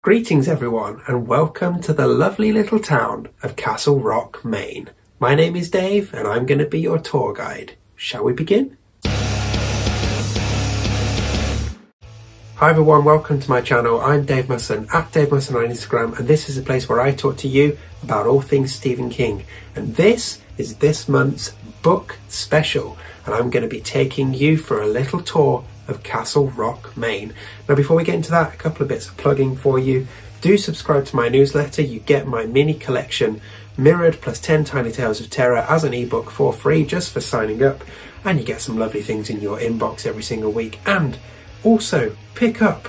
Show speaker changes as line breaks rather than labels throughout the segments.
Greetings everyone, and welcome to the lovely little town of Castle Rock, Maine. My name is Dave and I'm going to be your tour guide. Shall we begin? Hi everyone, welcome to my channel. I'm Dave Musson, at Dave Musson on Instagram, and this is a place where I talk to you about all things Stephen King. And this is this month's book special, and I'm going to be taking you for a little tour of Castle Rock, Maine. Now before we get into that, a couple of bits of plugging for you. Do subscribe to my newsletter. You get my mini collection, Mirrored plus 10 Tiny Tales of Terror as an ebook for free just for signing up, and you get some lovely things in your inbox every single week. And also pick up,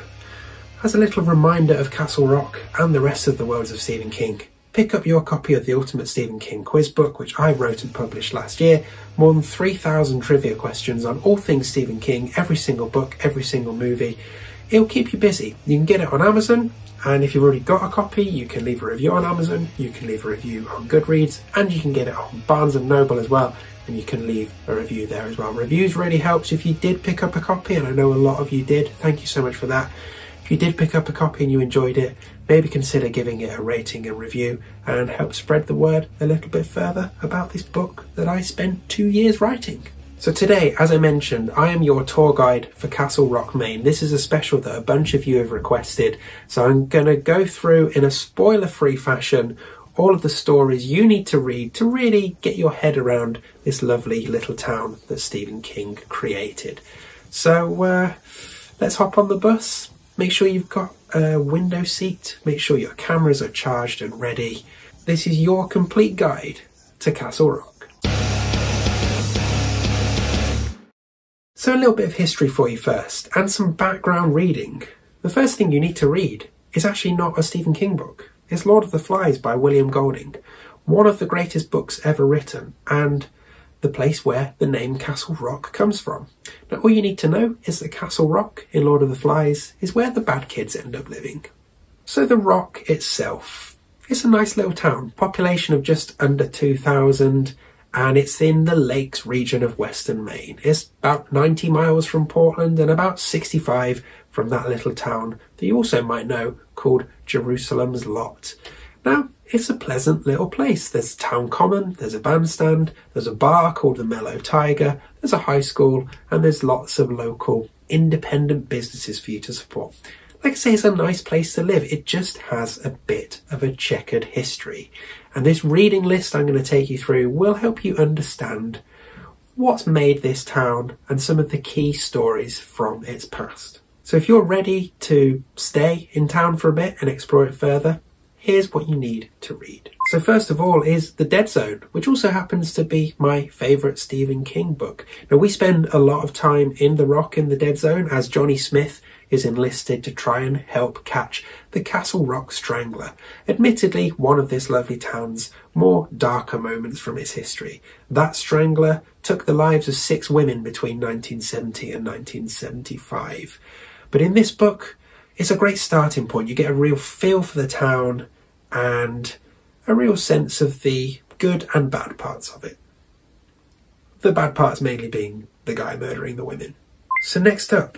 as a little reminder of Castle Rock and the rest of the worlds of Stephen King, pick up your copy of the Ultimate Stephen King quiz book, which I wrote and published last year. More than 3,000 trivia questions on all things Stephen King, every single book, every single movie. It'll keep you busy. You can get it on Amazon, and if you've already got a copy, you can leave a review on Amazon, you can leave a review on Goodreads, and you can get it on Barnes & Noble as well, and you can leave a review there as well. Reviews really helps if you did pick up a copy, and I know a lot of you did. Thank you so much for that. If you did pick up a copy and you enjoyed it, maybe consider giving it a rating and review and help spread the word a little bit further about this book that I spent 2 years writing. So today, as I mentioned, I am your tour guide for Castle Rock, Maine. This is a special that a bunch of you have requested, so I'm going to go through in a spoiler-free fashion all of the stories you need to read to really get your head around this lovely little town that Stephen King created. So let's hop on the bus. Make sure you've got a window seat. Make sure your cameras are charged and ready. This is your complete guide to Castle Rock. So a little bit of history for you first, and some background reading. The first thing you need to read is actually not a Stephen King book. It's Lord of the Flies by William Golding, one of the greatest books ever written, and the place where the name Castle Rock comes from. Now all you need to know is that Castle Rock in Lord of the Flies is where the bad kids end up living. So the rock itself, it's a nice little town, population of just under 2,000, and it's in the Lakes region of Western Maine. It's about 90 miles from Portland and about 65 from that little town that you also might know called Jerusalem's Lot. Now, it's a pleasant little place. There's a town common, there's a bandstand, there's a bar called the Mellow Tiger, there's a high school, and there's lots of local independent businesses for you to support. Like I say, it's a nice place to live. It just has a bit of a checkered history. And this reading list I'm going to take you through will help you understand what's made this town and some of the key stories from its past. So if you're ready to stay in town for a bit and explore it further, here's what you need to read. So first of all is The Dead Zone, which also happens to be my favourite Stephen King book. Now we spend a lot of time in the rock in the Dead Zone as Johnny Smith is enlisted to try and help catch the Castle Rock Strangler. Admittedly, one of this lovely town's more darker moments from its history. That Strangler took the lives of 6 women between 1970 and 1975. But in this book, it's a great starting point. You get a real feel for the town and a real sense of the good and bad parts of it. The bad parts mainly being the guy murdering the women. So next up,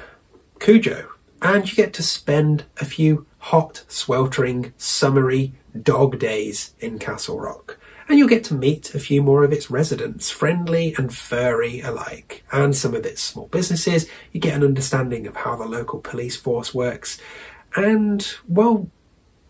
Cujo. And you get to spend a few hot, sweltering, summery dog days in Castle Rock. And you'll get to meet a few more of its residents, friendly and furry alike, and some of its small businesses. You get an understanding of how the local police force works, and, well,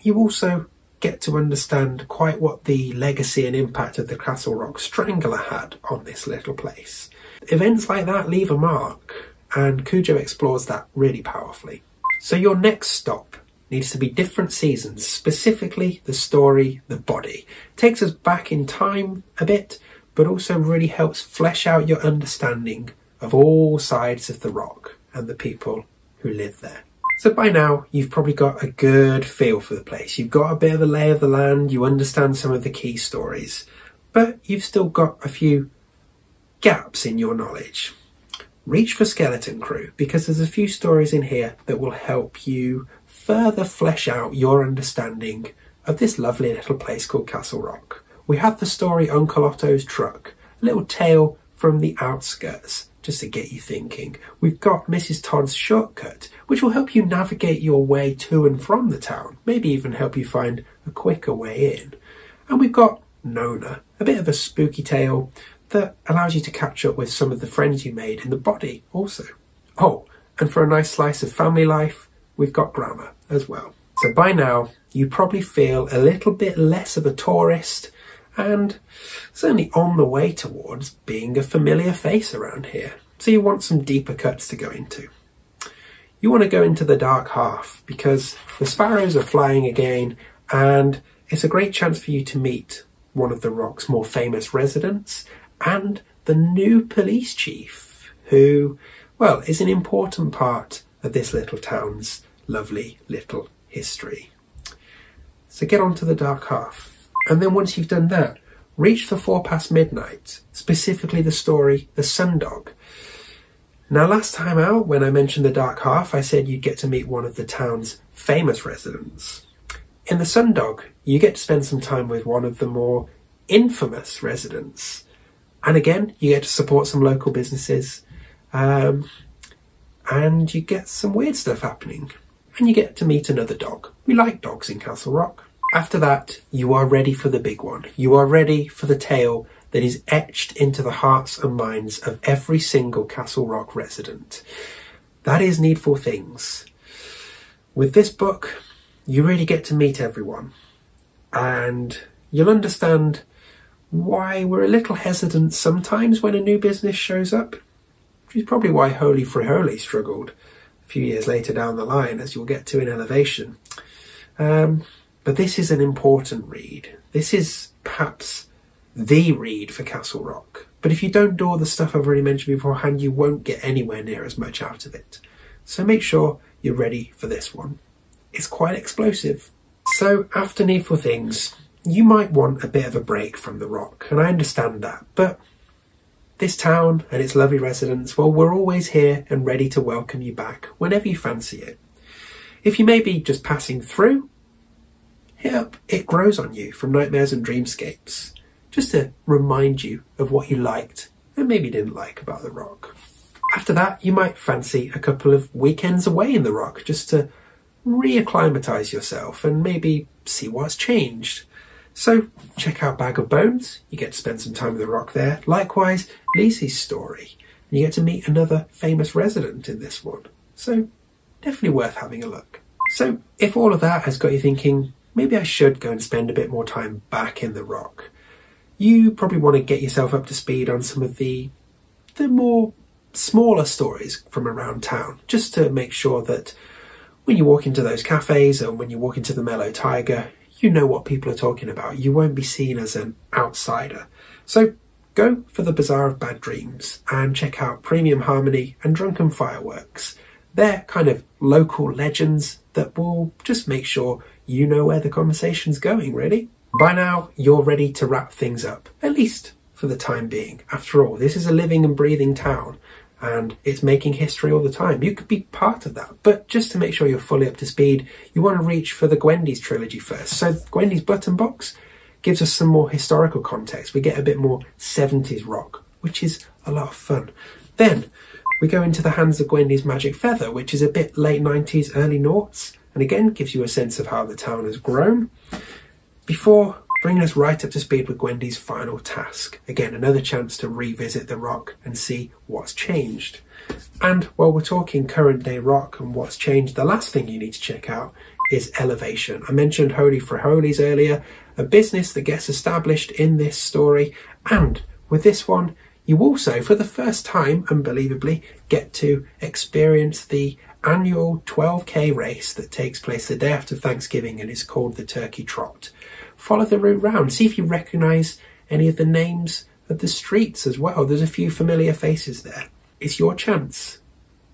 you also get to understand quite what the legacy and impact of the Castle Rock Strangler had on this little place. Events like that leave a mark, and Cujo explores that really powerfully. So your next stop needs to be different seasons, specifically the story, The Body. It takes us back in time a bit, but also really helps flesh out your understanding of all sides of the rock and the people who live there. So by now, you've probably got a good feel for the place. You've got a bit of a lay of the land, you understand some of the key stories, but you've still got a few gaps in your knowledge. Reach for Skeleton Crew, because there's a few stories in here that will help you further flesh out your understanding of this lovely little place called Castle Rock. We have the story Uncle Otto's Truck, a little tale from the outskirts, just to get you thinking. We've got Mrs. Todd's Shortcut, which will help you navigate your way to and from the town, maybe even help you find a quicker way in. And we've got Nona, a bit of a spooky tale that allows you to catch up with some of the friends you made in the body also. Oh, and for a nice slice of family life, we've got Grammar as well. So by now, you probably feel a little bit less of a tourist and certainly on the way towards being a familiar face around here. So you want some deeper cuts to go into. You want to go into the dark half because the sparrows are flying again, and it's a great chance for you to meet one of the Rock's more famous residents and the new police chief, who, well, is an important part of this little town's lovely little history. So get on to the dark half. And then once you've done that, reach for 4 past midnight, specifically the story The Sundog. Now last time out, when I mentioned the dark half, I said you'd get to meet one of the town's famous residents. In The Sundog, you get to spend some time with one of the more infamous residents. And again, you get to support some local businesses, and you get some weird stuff happening. And you get to meet another dog. We like dogs in Castle Rock. After that, you are ready for the big one. You are ready for the tale that is etched into the hearts and minds of every single Castle Rock resident. That is Needful Things. With this book, you really get to meet everyone. And you'll understand why we're a little hesitant sometimes when a new business shows up. Which is probably why Holy Friholy struggled a few years later down the line, as you'll get to in Elevation. But this is an important read. This is perhaps the read for Castle Rock. But if you don't do all the stuff I've already mentioned beforehand, you won't get anywhere near as much out of it. So make sure you're ready for this one. It's quite explosive. So after Needful Things, you might want a bit of a break from the Rock, and I understand that. But this town and its lovely residents, well, we're always here and ready to welcome you back whenever you fancy it. If you may be just passing through, hit up It Grows on You from Nightmares and Dreamscapes, just to remind you of what you liked and maybe didn't like about the Rock. After that, you might fancy a couple of weekends away in the Rock just to reacclimatise yourself and maybe see what's changed. So check out Bag of Bones, you get to spend some time with the Rock there. Likewise, Lizie's Story, and you get to meet another famous resident in this one. So definitely worth having a look. So if all of that has got you thinking, maybe I should go and spend a bit more time back in the Rock, you probably want to get yourself up to speed on some of the more smaller stories from around town, just to make sure that when you walk into those cafes and when you walk into the Mellow Tiger, you know what people are talking about. You won't be seen as an outsider. So go for the Bazaar of Bad Dreams and check out Premium Harmony and Drunken Fireworks. They're kind of local legends that will just make sure you know where the conversation's going, really. By now, you're ready to wrap things up, at least for the time being. After all, this is a living and breathing town, and it's making history all the time. You could be part of that, but just to make sure you're fully up to speed, you want to reach for the Gwendy's trilogy first. So Gwendy's Button Box gives us some more historical context. We get a bit more 70s rock, which is a lot of fun. Then we go into the hands of Gwendy's Magic Feather, which is a bit late 90s, early noughts, and again gives you a sense of how the town has grown, before bringing us right up to speed with Gwendy's Final Task. Again, another chance to revisit the Rock and see what's changed. And while we're talking current day Rock and what's changed, the last thing you need to check out is Elevation. I mentioned Holy Friholy's earlier, a business that gets established in this story, and with this one, you also, for the first time, unbelievably, get to experience the annual 12k race that takes place the day after Thanksgiving and is called the Turkey Trot. Follow the route round, see if you recognise any of the names of the streets as well. There's a few familiar faces there. It's your chance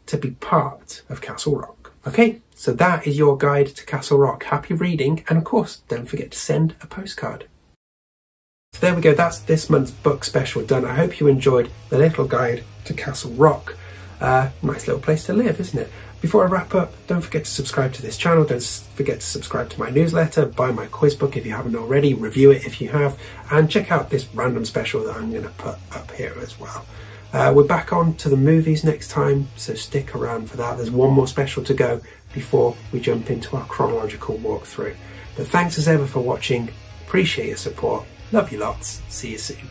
to be part of Castle Rock. Okay, so that is your guide to Castle Rock. Happy reading, and of course, don't forget to send a postcard. So there we go, that's this month's book special done. I hope you enjoyed the little guide to Castle Rock. Nice little place to live, isn't it? Before I wrap up, don't forget to subscribe to this channel, don't forget to subscribe to my newsletter, buy my quiz book if you haven't already, review it if you have, and check out this random special that I'm going to put up here as well. We're back on to the movies next time, so stick around for that. There's one more special to go before we jump into our chronological walkthrough. But thanks as ever for watching. Appreciate your support. Love you lots. See you soon.